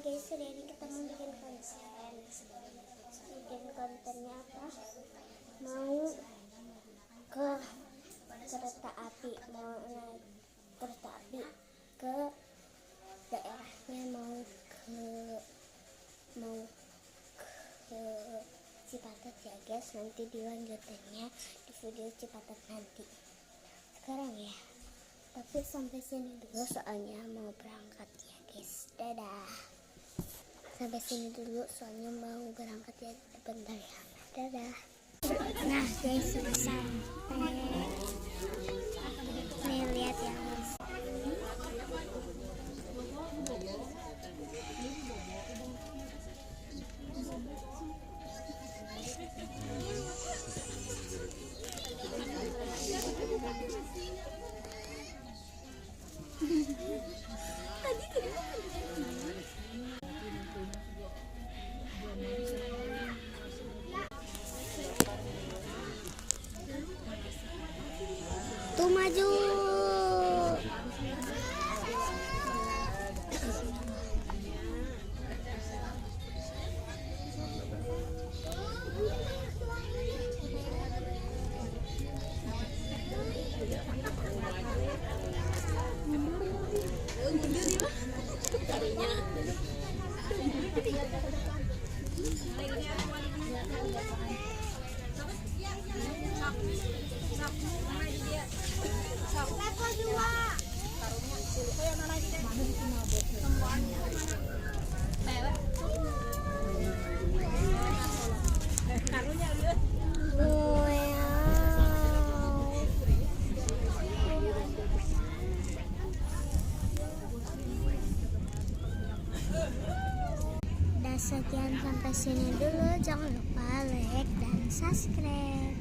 guys, hari ini kita mau bikin kontennya apa? Mau ke kereta api, mau naik kereta api ke daerahnya, mau ke Cipatat ya guys. Nanti dilanjutannya di video Cipatat nanti. Sekarang ya, tapi sampai sini dulu soalnya mau berangkat ya guys. Dadah. Sampai sini dulu soalnya mau berangkat ya, bentar ya. Dadah. Nah guys, sudah sampai. Nih lihat ya guys. Tuh maju. Sekian sampai sini dulu, jangan lupa like dan subscribe.